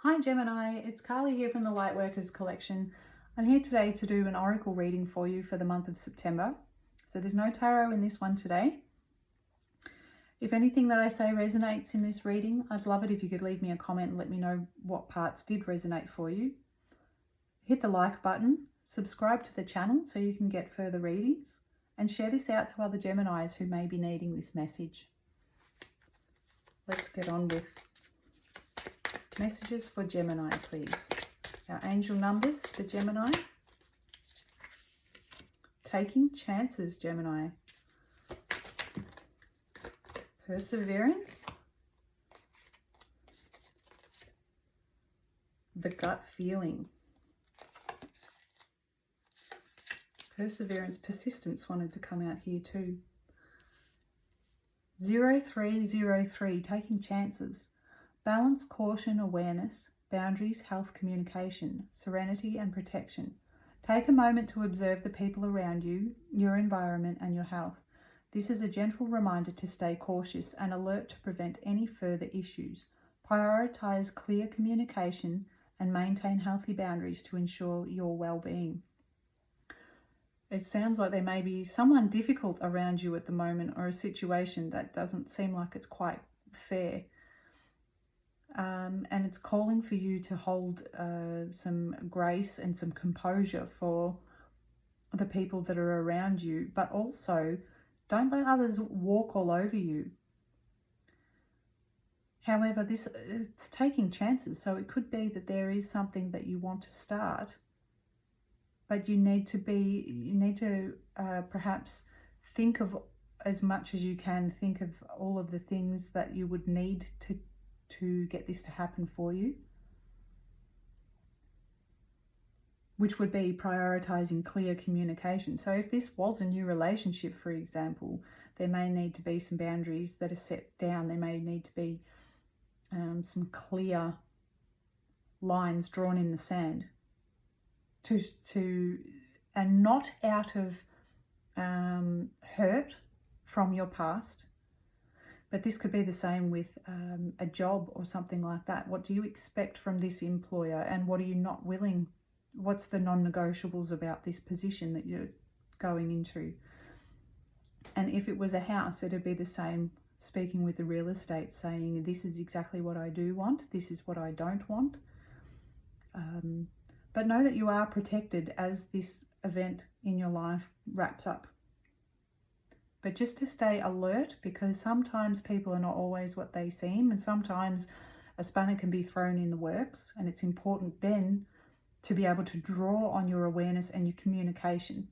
Hi Gemini, it's Carly here from the Lightworkers collection. I'm here today to do an oracle reading for you for the month of September. So there's no tarot in this one today. If anything that I say resonates in this reading, I'd love it if you could leave me a comment and let me know what parts did resonate for you. Hit the like button, subscribe to the channel so you can get further readings, and share this out to other Geminis who may be needing this message. Let's get on with messages for Gemini, please. Our angel numbers for Gemini. Taking chances, Gemini. Perseverance. The gut feeling. Perseverance, persistence wanted to come out here too. 0303, taking chances. Balance, caution, awareness, boundaries, health, communication, serenity and protection. Take a moment to observe the people around you, your environment and your health. This is a gentle reminder to stay cautious and alert to prevent any further issues. Prioritize clear communication and maintain healthy boundaries to ensure your well-being. It sounds like there may be someone difficult around you at the moment, or a situation that doesn't seem like it's quite fair. And it's calling for you to hold some grace and some composure for the people that are around you, but also don't let others walk all over you. However, it's taking chances, so it could be that there is something that you want to start, but you need to perhaps think of, as much as you can, think of all of the things that you would need to get this to happen for you, which would be prioritizing clear communication. So if this was a new relationship, for example, there may need to be some boundaries that are set down. There may need to be some clear lines drawn in the sand and not out of hurt from your past. But this could be the same with a job or something like that. What do you expect from this employer, and what are you not willing? What's the non-negotiables about this position that you're going into? And if it was a house, it'd be the same, speaking with the real estate, saying this is exactly what I do want, this is what I don't want. But know that you are protected as this event in your life wraps up. But just to stay alert, because sometimes people are not always what they seem, and sometimes a spanner can be thrown in the works, and it's important then to be able to draw on your awareness and your communication.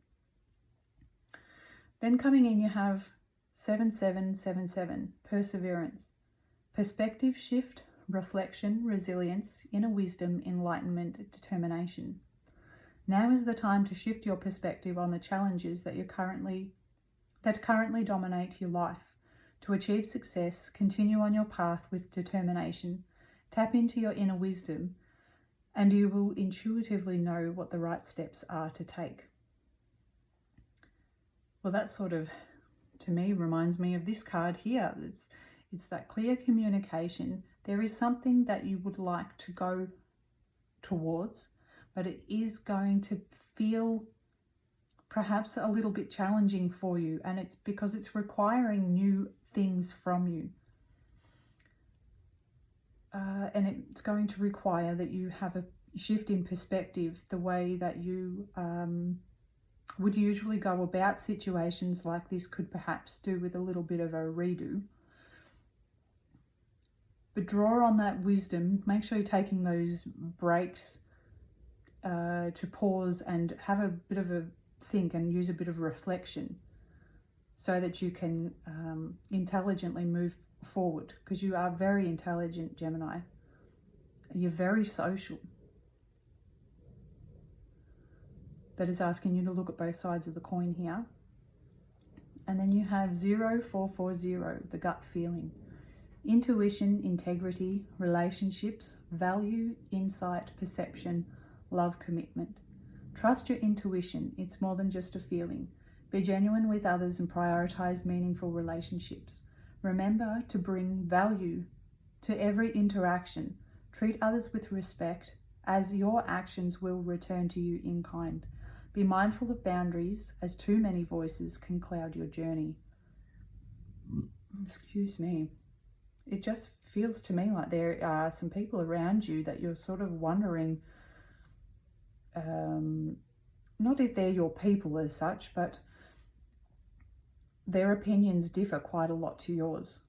Then coming in, you have 7777, perseverance, perspective shift, reflection, resilience, inner wisdom, enlightenment, determination. Now is the time to shift your perspective on the challenges that currently dominate your life. To achieve success, continue on your path with determination. Tap into your inner wisdom, and you will intuitively know what the right steps are to take. Well, that sort of, to me, reminds me of this card here. It's that clear communication. There is something that you would like to go towards, but it is going to feel perhaps a little bit challenging for you, and it's because it's requiring new things from you. And it's going to require that you have a shift in perspective, the way that you would usually go about situations like this could perhaps do with a little bit of a redo. But draw on that wisdom. Make sure you're taking those breaks to pause and have a bit of a think and use a bit of reflection so that you can intelligently move forward, because you are very intelligent, Gemini. You're very social, but it's asking you to look at both sides of the coin here. And then you have 0440, the gut feeling, intuition, integrity, relationships, value, insight, perception, love, commitment. Trust your intuition. It's more than just a feeling. Be genuine with others and prioritize meaningful relationships. Remember to bring value to every interaction. Treat others with respect, as your actions will return to you in kind. Be mindful of boundaries, as too many voices can cloud your journey. Excuse me. It just feels to me like there are some people around you that you're sort of wondering, not if they're your people as such, but their opinions differ quite a lot to yours.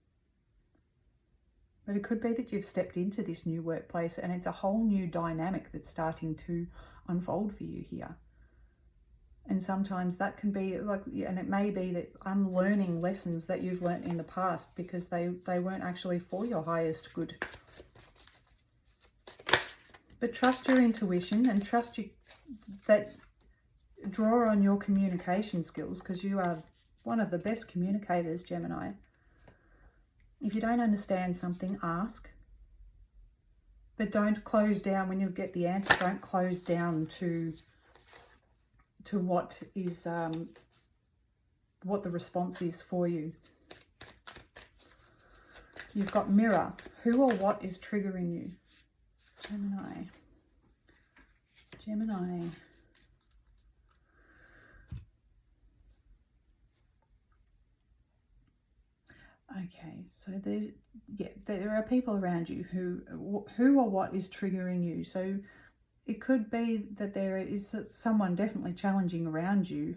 But it could be that you've stepped into this new workplace and it's a whole new dynamic that's starting to unfold for you here. And sometimes that can be like, and it may be that unlearning lessons that you've learnt in the past because they weren't actually for your highest good. But trust your intuition and trust that draw on your communication skills, because you are one of the best communicators, Gemini. If you don't understand something, ask. But don't close down when you get the answer. Don't close down to what is what the response is for you. You've got mirror. Who or what is triggering you? Gemini. Gemini. Okay, so there are people around you who or what is triggering you. So it could be that there is someone definitely challenging around you.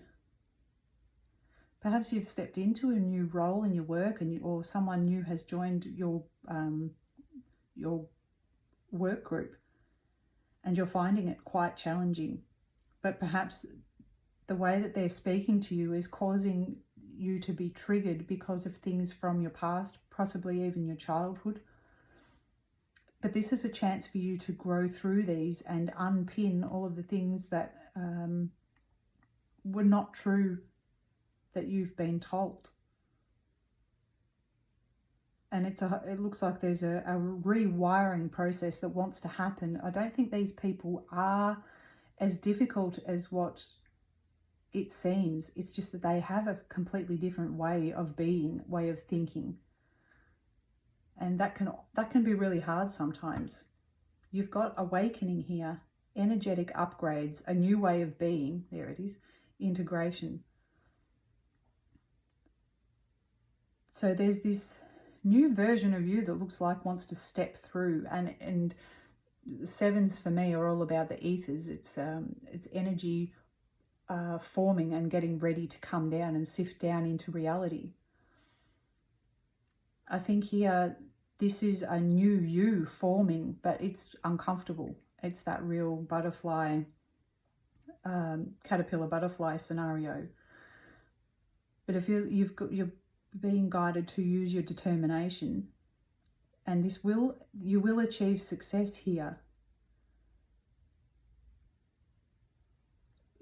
Perhaps you've stepped into a new role in your work, or someone new has joined your work group, and you're finding it quite challenging. But perhaps the way that they're speaking to you is causing you to be triggered because of things from your past, possibly even your childhood. But this is a chance for you to grow through these and unpin all of the things that were not true that you've been told. And it looks like there's a rewiring process that wants to happen. I don't think these people are as difficult as what it seems. It's just that they have a completely different way of being, way of thinking. And that can be really hard sometimes. You've got awakening here, energetic upgrades, a new way of being, there it is, integration. So there's this new version of you that looks like wants to step through, and sevens for me are all about the ethers. It's energy forming and getting ready to come down and sift down into reality. I think here this is a new you forming, but it's uncomfortable. It's that real butterfly, caterpillar butterfly scenario. But if you're being guided to use your determination, and you will achieve success here.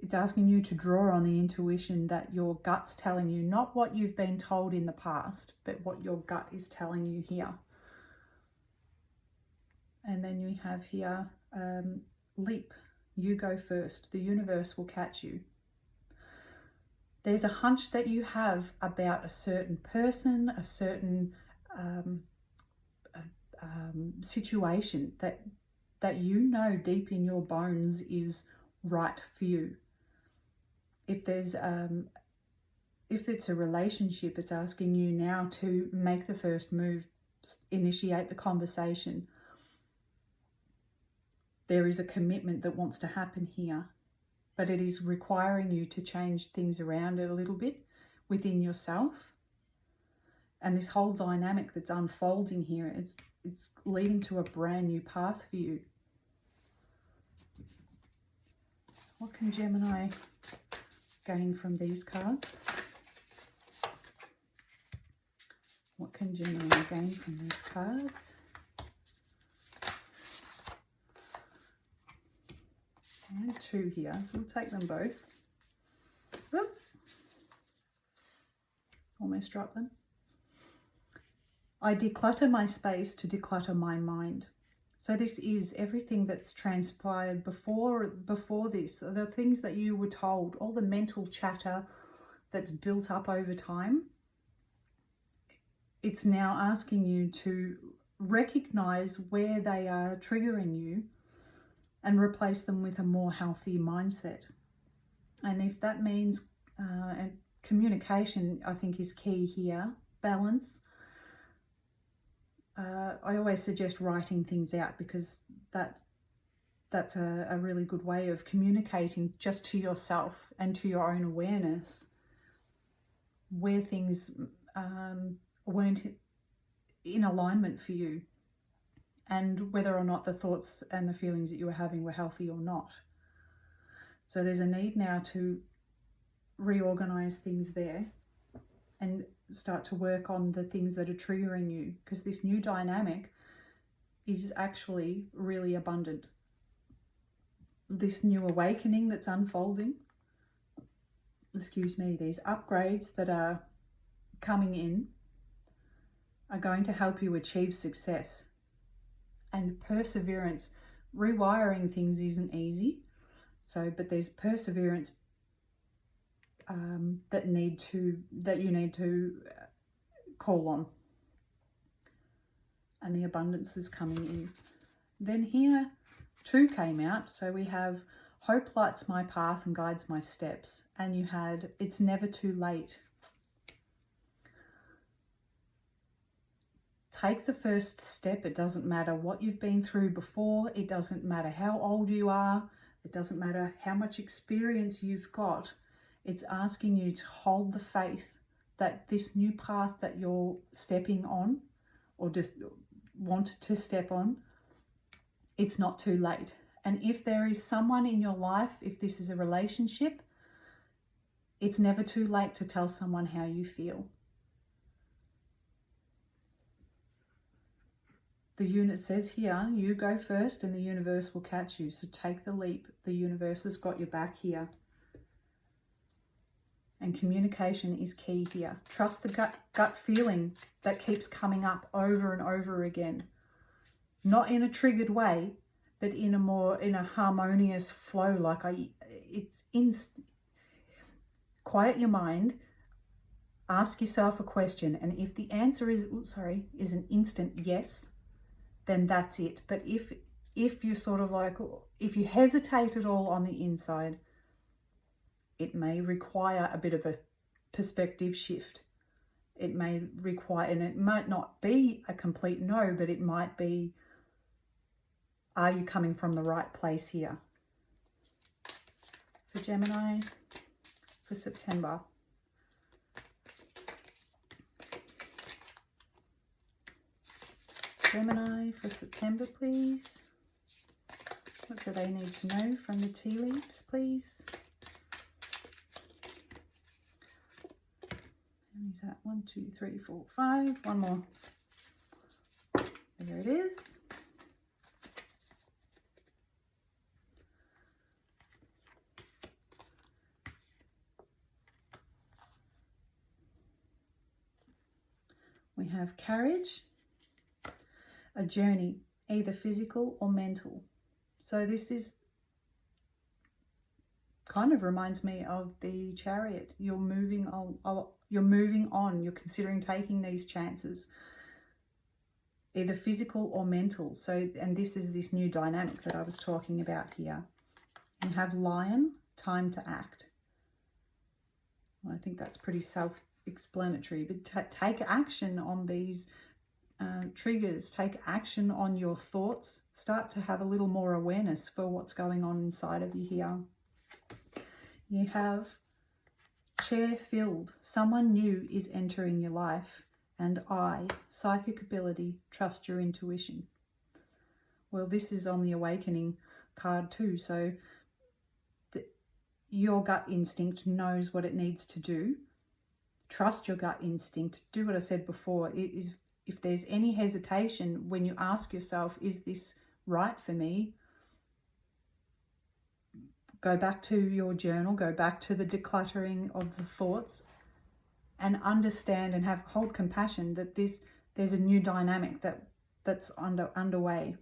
It's asking you to draw on the intuition that your gut's telling you, not what you've been told in the past, but what your gut is telling you here. And then we have here, leap. You go first. The universe will catch you. There's a hunch that you have about a certain person, a certain situation that you know deep in your bones is right for you. If it's a relationship, it's asking you now to make the first move, initiate the conversation. There is a commitment that wants to happen here, but it is requiring you to change things around a little bit within yourself. And this whole dynamic that's unfolding here, it's leading to a brand new path for you. What can Gemini gain from these cards? What can Gemini gain from these cards? I have two here, so we'll take them both. Whoop. Almost dropped them. I declutter my space to declutter my mind. So this is everything that's transpired before this, the things that you were told, all the mental chatter that's built up over time. It's now asking you to recognize where they are triggering you and replace them with a more healthy mindset. And if that means and communication, I think, is key here. Balance. I always suggest writing things out, because that's a really good way of communicating just to yourself and to your own awareness where things weren't in alignment for you, and whether or not the thoughts and the feelings that you were having were healthy or not. So there's a need now to reorganize things there and start to work on the things that are triggering you, because this new dynamic is actually really abundant. This new awakening that's unfolding, these upgrades that are coming in are going to help you achieve success. And perseverance, rewiring things isn't easy. But there's perseverance that you need to call on. And the abundance is coming in. Then here 2 came out. So we have hope lights my path and guides my steps. And you had it's never too late. Take the first step. It doesn't matter what you've been through before. It doesn't matter how old you are. It doesn't matter how much experience you've got. It's asking you to hold the faith that this new path that you're stepping on, or just want to step on, it's not too late. And if there is someone in your life, if this is a relationship, it's never too late to tell someone how you feel. The unit says here, you go first and the universe will catch you. So take the leap. The universe has got your back here. And communication is key here. Trust the gut feeling that keeps coming up over and over again. Not in a triggered way, but in a harmonious flow. Quiet your mind. Ask yourself a question. And if the answer is an instant yes, then that's it. But if you're if you hesitate at all on the inside, it may require a bit of a perspective shift. It may require, and it might not be a complete no, but it might be, are you coming from the right place here? For Gemini, for September. Gemini for September, please. What do they need to know from the tea leaves, please? How many is that? 1, 2, 3, 4, 5. One more. There it is. We have courage, a journey, either physical or mental. So this is kind of reminds me of the Chariot. You're moving on. You're considering taking these chances, either physical or mental. So, and this is this new dynamic that I was talking about here. You have Lion, time to act. Well, I think that's pretty self-explanatory, but take action on these triggers. Take action on your thoughts. Start to have a little more awareness for what's going on inside of you here. You have chair filled. Someone new is entering your life. And psychic ability, trust your intuition. Well, this is on the awakening card too. So your gut instinct knows what it needs to do. Trust your gut instinct. Do what I said before. If there's any hesitation when you ask yourself, is this right for me? Go back to your journal, go back to the decluttering of the thoughts, and understand and hold compassion that there's a new dynamic that's underway.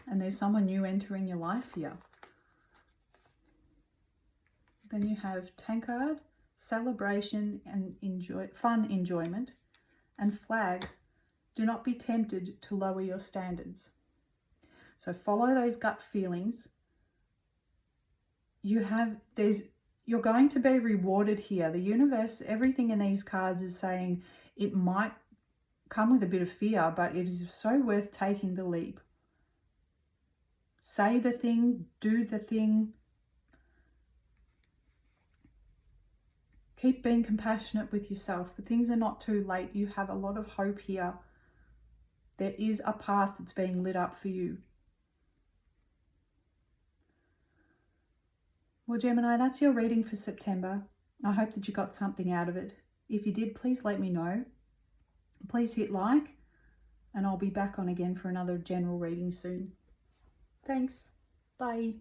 And there's someone new entering your life here. Then you have Tankard, celebration and fun enjoyment, and Flag, Do not be tempted to lower your standards. So follow those gut feelings. You're going to be rewarded here. The universe, everything in these cards is saying it might come with a bit of fear, but it is so worth taking the leap. Say the thing, do the thing. Keep being compassionate with yourself, but things are not too late. You have a lot of hope here. There is a path that's being lit up for you. Well, Gemini, that's your reading for September. I hope that you got something out of it. If you did, please let me know. Please hit like, and I'll be back on again for another general reading soon. Thanks. Bye.